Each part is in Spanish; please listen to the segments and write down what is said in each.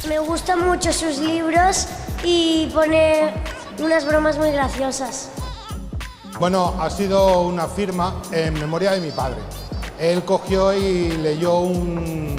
Me gustan mucho sus libros y pone unas bromas muy graciosas. Bueno, ha sido una firma en memoria de mi padre. Él cogió y leyó un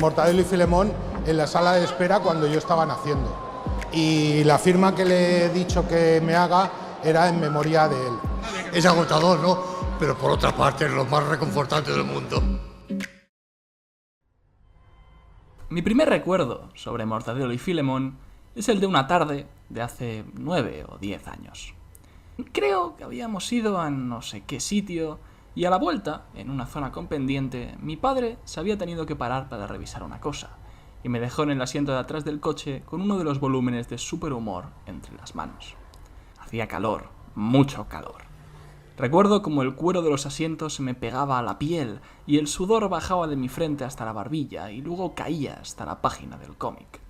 Mortadelo y Filemón en la sala de espera cuando yo estaba naciendo. Y la firma que le he dicho que me haga era en memoria de él. Es agotador, ¿no? Pero por otra parte es lo más reconfortante del mundo. Mi primer recuerdo sobre Mortadelo y Filemón es el de una tarde de hace 9 o 10 años. Creo que habíamos ido a no sé qué sitio y a la vuelta, en una zona con pendiente, mi padre se había tenido que parar para revisar una cosa y me dejó en el asiento de atrás del coche con uno de los volúmenes de Superhumor entre las manos. Hacía calor, mucho calor. Recuerdo como el cuero de los asientos se me pegaba a la piel y el sudor bajaba de mi frente hasta la barbilla y luego caía hasta la página del cómic.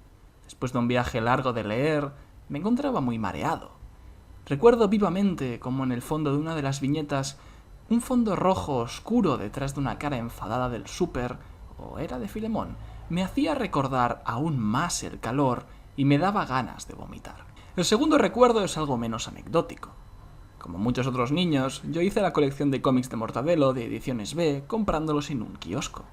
Después de un viaje largo de leer, me encontraba muy mareado. Recuerdo vivamente como en el fondo de una de las viñetas, un fondo rojo oscuro detrás de una cara enfadada del súper, o era de Filemón, me hacía recordar aún más el calor y me daba ganas de vomitar. El segundo recuerdo es algo menos anecdótico. Como muchos otros niños, yo hice la colección de cómics de Mortadelo de ediciones B comprándolos en un kiosco.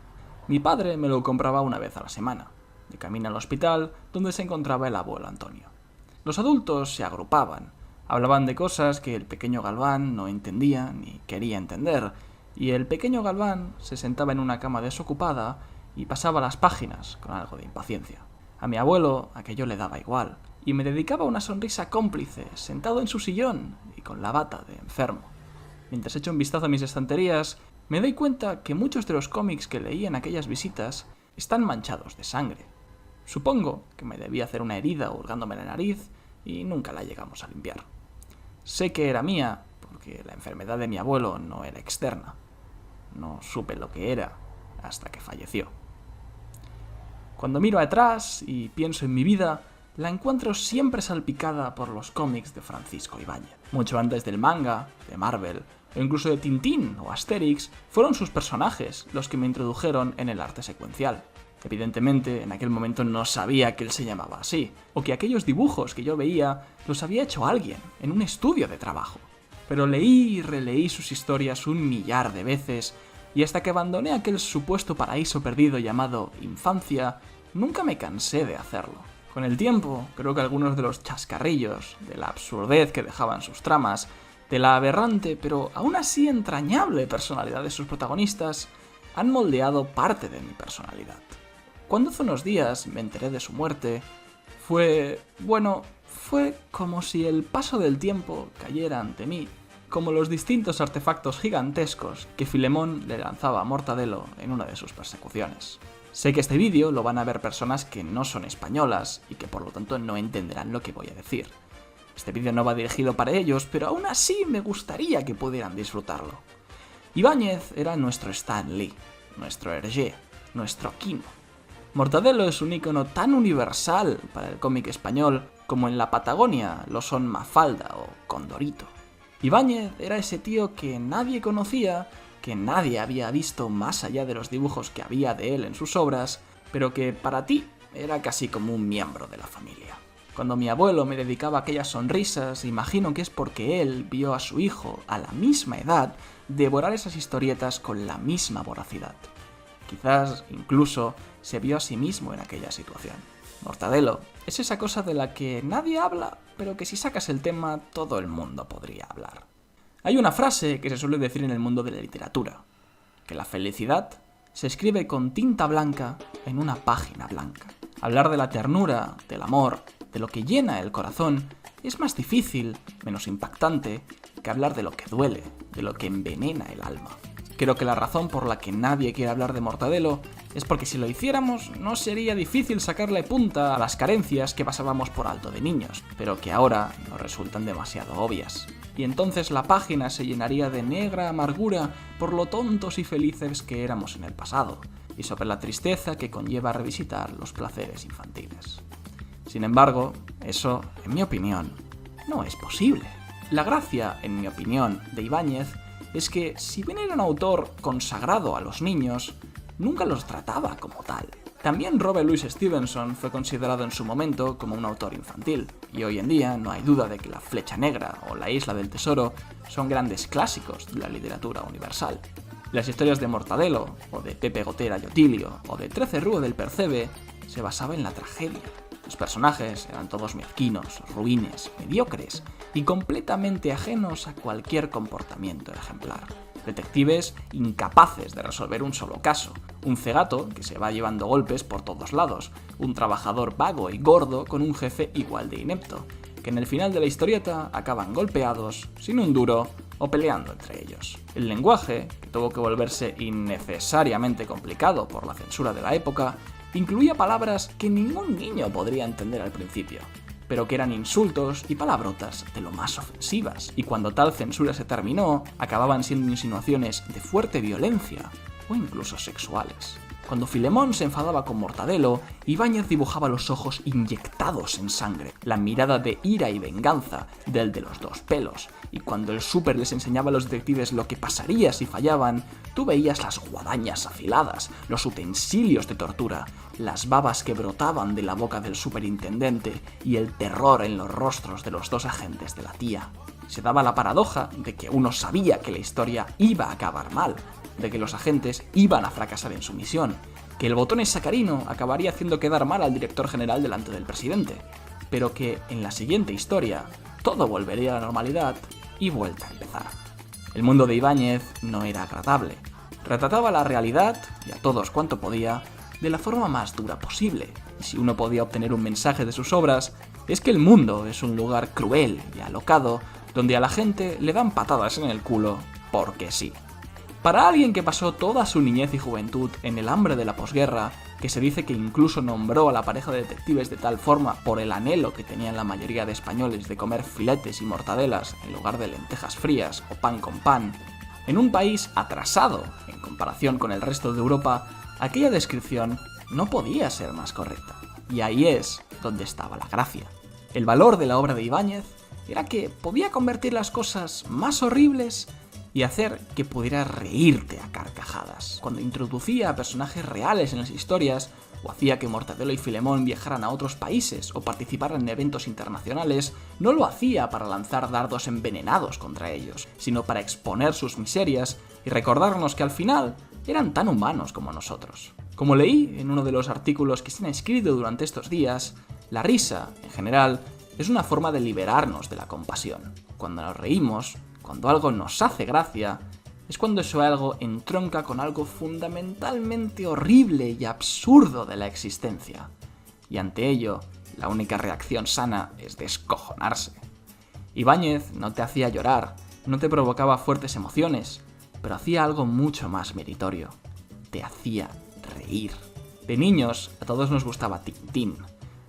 Mi padre me lo compraba una vez a la semana, de camino al hospital donde se encontraba el abuelo Antonio. Los adultos se agrupaban, hablaban de cosas que el pequeño Galván no entendía ni quería entender, y el pequeño Galván se sentaba en una cama desocupada y pasaba las páginas con algo de impaciencia. A mi abuelo aquello le daba igual, y me dedicaba una sonrisa cómplice, sentado en su sillón y con la bata de enfermo. Mientras echo un vistazo a mis estanterías, me doy cuenta que muchos de los cómics que leí en aquellas visitas están manchados de sangre. Supongo que me debía hacer una herida hurgándome la nariz y nunca la llegamos a limpiar. Sé que era mía porque la enfermedad de mi abuelo no era externa. No supe lo que era hasta que falleció. Cuando miro atrás y pienso en mi vida, la encuentro siempre salpicada por los cómics de Francisco Ibáñez. Mucho antes del manga, de Marvel, o incluso de Tintín o Asterix, fueron sus personajes los que me introdujeron en el arte secuencial. Evidentemente, en aquel momento no sabía que él se llamaba así, o que aquellos dibujos que yo veía los había hecho alguien, en un estudio de trabajo. Pero leí y releí sus historias 1.000.000 de veces, y hasta que abandoné aquel supuesto paraíso perdido llamado infancia, nunca me cansé de hacerlo. Con el tiempo, creo que algunos de los chascarrillos, de la absurdez que dejaban sus tramas, de la aberrante pero aún así entrañable personalidad de sus protagonistas, han moldeado parte de mi personalidad. Cuando hace unos días me enteré de su muerte, fue como si el paso del tiempo cayera ante mí, como los distintos artefactos gigantescos que Filemón le lanzaba a Mortadelo en una de sus persecuciones. Sé que este vídeo lo van a ver personas que no son españolas y que por lo tanto no entenderán lo que voy a decir. Este vídeo no va dirigido para ellos, pero aún así me gustaría que pudieran disfrutarlo. Ibáñez era nuestro Stan Lee, nuestro Hergé, nuestro Quino. Mortadelo es un ícono tan universal para el cómic español como en la Patagonia lo son Mafalda o Condorito. Ibáñez era ese tío que nadie conocía, que nadie había visto más allá de los dibujos que había de él en sus obras, pero que para ti era casi como un miembro de la familia. Cuando mi abuelo me dedicaba aquellas sonrisas, imagino que es porque él vio a su hijo, a la misma edad, devorar esas historietas con la misma voracidad. Quizás, incluso, se vio a sí mismo en aquella situación. Mortadelo es esa cosa de la que nadie habla, pero que si sacas el tema, todo el mundo podría hablar. Hay una frase que se suele decir en el mundo de la literatura, que la felicidad se escribe con tinta blanca en una página blanca. Hablar de la ternura, del amor, de lo que llena el corazón, es más difícil, menos impactante, que hablar de lo que duele, de lo que envenena el alma. Creo que la razón por la que nadie quiere hablar de Mortadelo es porque si lo hiciéramos no sería difícil sacarle punta a las carencias que pasábamos por alto de niños, pero que ahora nos resultan demasiado obvias. Y entonces la página se llenaría de negra amargura por lo tontos y felices que éramos en el pasado, y sobre la tristeza que conlleva revisitar los placeres infantiles. Sin embargo, eso, en mi opinión, no es posible. La gracia, en mi opinión, de Ibáñez es que, si bien era un autor consagrado a los niños, nunca los trataba como tal. También Robert Louis Stevenson fue considerado en su momento como un autor infantil, y hoy en día no hay duda de que La Flecha Negra o La Isla del Tesoro son grandes clásicos de la literatura universal. Las historias de Mortadelo, o de Pepe Gotera y Otilio, o de Trece Rúo del Percebe, se basaban en la tragedia. Los personajes eran todos mezquinos, ruines, mediocres y completamente ajenos a cualquier comportamiento ejemplar. Detectives incapaces de resolver un solo caso, un cegato que se va llevando golpes por todos lados, un trabajador vago y gordo con un jefe igual de inepto, que en el final de la historieta acaban golpeados, sin un duro o peleando entre ellos. El lenguaje, que tuvo que volverse innecesariamente complicado por la censura de la época, incluía palabras que ningún niño podría entender al principio, pero que eran insultos y palabrotas de lo más ofensivas, y cuando tal censura se terminó, acababan siendo insinuaciones de fuerte violencia o incluso sexuales. Cuando Filemón se enfadaba con Mortadelo, Ibáñez dibujaba los ojos inyectados en sangre, la mirada de ira y venganza del de los dos pelos, y cuando el súper les enseñaba a los detectives lo que pasaría si fallaban, tú veías las guadañas afiladas, los utensilios de tortura, las babas que brotaban de la boca del superintendente y el terror en los rostros de los dos agentes de la tía. Se daba la paradoja de que uno sabía que la historia iba a acabar mal, de que los agentes iban a fracasar en su misión, que el botón sacarino acabaría haciendo quedar mal al director general delante del presidente, pero que en la siguiente historia todo volvería a la normalidad y vuelta a empezar. El mundo de Ibáñez no era agradable. Retrataba la realidad, y a todos cuanto podía, de la forma más dura posible, y si uno podía obtener un mensaje de sus obras, es que el mundo es un lugar cruel y alocado donde a la gente le dan patadas en el culo porque sí. Para alguien que pasó toda su niñez y juventud en el hambre de la posguerra, que se dice que incluso nombró a la pareja de detectives de tal forma por el anhelo que tenían la mayoría de españoles de comer filetes y mortadelas en lugar de lentejas frías o pan con pan, en un país atrasado en comparación con el resto de Europa, aquella descripción no podía ser más correcta. Y ahí es donde estaba la gracia. El valor de la obra de Ibáñez era que podía convertir las cosas más horribles y hacer que pudieras reírte a carcajadas. Cuando introducía a personajes reales en las historias, o hacía que Mortadelo y Filemón viajaran a otros países o participaran en eventos internacionales, no lo hacía para lanzar dardos envenenados contra ellos, sino para exponer sus miserias y recordarnos que al final eran tan humanos como nosotros. Como leí en uno de los artículos que se han escrito durante estos días, la risa, en general, es una forma de liberarnos de la compasión. Cuando nos reímos, cuando algo nos hace gracia, es cuando eso algo entronca con algo fundamentalmente horrible y absurdo de la existencia. Y ante ello, la única reacción sana es descojonarse. Ibáñez no te hacía llorar, no te provocaba fuertes emociones, pero hacía algo mucho más meritorio. Te hacía reír. De niños, a todos nos gustaba Tintín.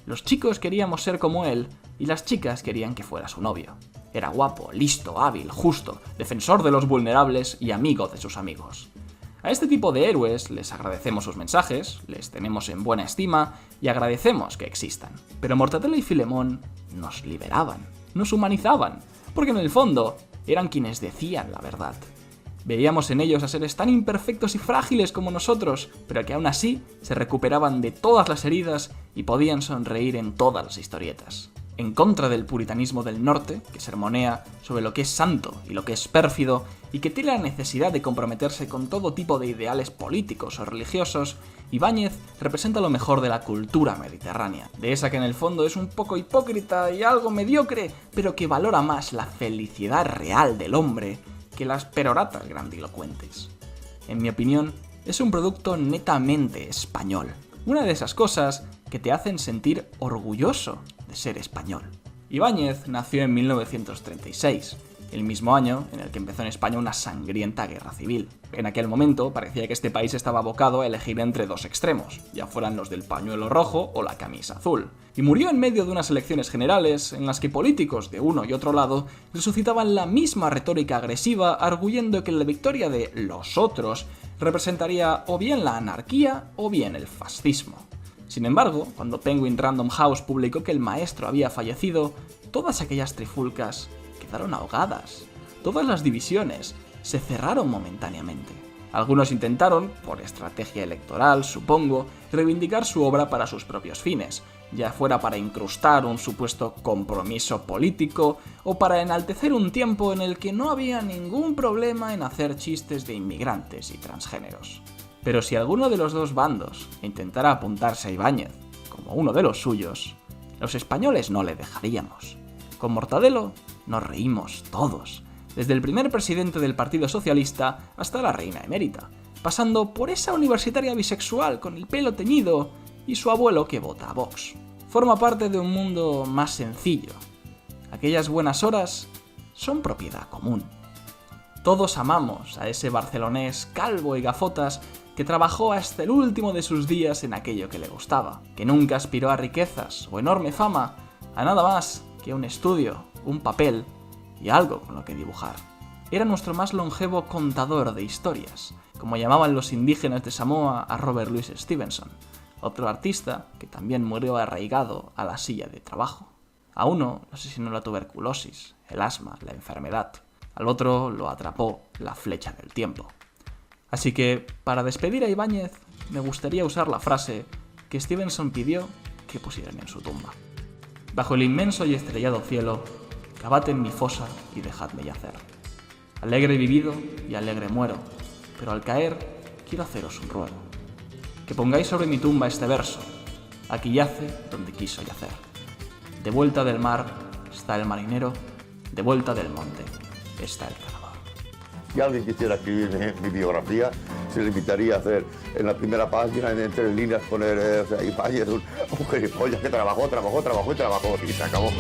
Los chicos queríamos ser como él y las chicas querían que fuera su novio. Era guapo, listo, hábil, justo, defensor de los vulnerables y amigo de sus amigos. A este tipo de héroes les agradecemos sus mensajes, les tenemos en buena estima y agradecemos que existan. Pero Mortadelo y Filemón nos liberaban, nos humanizaban, porque en el fondo eran quienes decían la verdad. Veíamos en ellos a seres tan imperfectos y frágiles como nosotros, pero que aún así se recuperaban de todas las heridas y podían sonreír en todas las historietas. En contra del puritanismo del norte, que sermonea sobre lo que es santo y lo que es pérfido, y que tiene la necesidad de comprometerse con todo tipo de ideales políticos o religiosos, Ibáñez representa lo mejor de la cultura mediterránea, de esa que en el fondo es un poco hipócrita y algo mediocre, pero que valora más la felicidad real del hombre que las peroratas grandilocuentes. En mi opinión, es un producto netamente español, una de esas cosas que te hacen sentir orgulloso de ser español. Ibáñez nació en 1936, el mismo año en el que empezó en España una sangrienta guerra civil. En aquel momento parecía que este país estaba abocado a elegir entre dos extremos, ya fueran los del pañuelo rojo o la camisa azul. Y murió en medio de unas elecciones generales en las que políticos de uno y otro lado resucitaban la misma retórica agresiva, arguyendo que la victoria de los otros representaría o bien la anarquía o bien el fascismo. Sin embargo, cuando Penguin Random House publicó que el maestro había fallecido, todas aquellas trifulcas quedaron ahogadas. Todas las divisiones se cerraron momentáneamente. Algunos intentaron, por estrategia electoral, supongo, reivindicar su obra para sus propios fines, ya fuera para incrustar un supuesto compromiso político o para enaltecer un tiempo en el que no había ningún problema en hacer chistes de inmigrantes y transgéneros. Pero si alguno de los dos bandos intentara apuntarse a Ibáñez como uno de los suyos, los españoles no le dejaríamos. Con Mortadelo nos reímos todos, desde el primer presidente del Partido Socialista hasta la reina emérita, pasando por esa universitaria bisexual con el pelo teñido y su abuelo que vota a Vox. Forma parte de un mundo más sencillo. Aquellas buenas horas son propiedad común. Todos amamos a ese barcelonés calvo y gafotas que trabajó hasta el último de sus días en aquello que le gustaba, que nunca aspiró a riquezas o enorme fama, a nada más que un estudio, un papel y algo con lo que dibujar. Era nuestro más longevo contador de historias, como llamaban los indígenas de Samoa a Robert Louis Stevenson, otro artista que también murió arraigado a la silla de trabajo. A uno lo asesinó la tuberculosis, el asma, la enfermedad. Al otro lo atrapó la flecha del tiempo. Así que, para despedir a Ibáñez, me gustaría usar la frase que Stevenson pidió que pusieran en su tumba. Bajo el inmenso y estrellado cielo, cavad en mi fosa y dejadme yacer. Alegre he vivido y alegre muero, pero al caer quiero haceros un ruego. Que pongáis sobre mi tumba este verso: aquí yace donde quiso yacer. De vuelta del mar está el marinero, de vuelta del monte está el cazador. Si alguien quisiera escribir mi biografía, se limitaría a hacer en la primera página, entre líneas, poner Ibáñez, un gilipollas que trabajó y se acabó.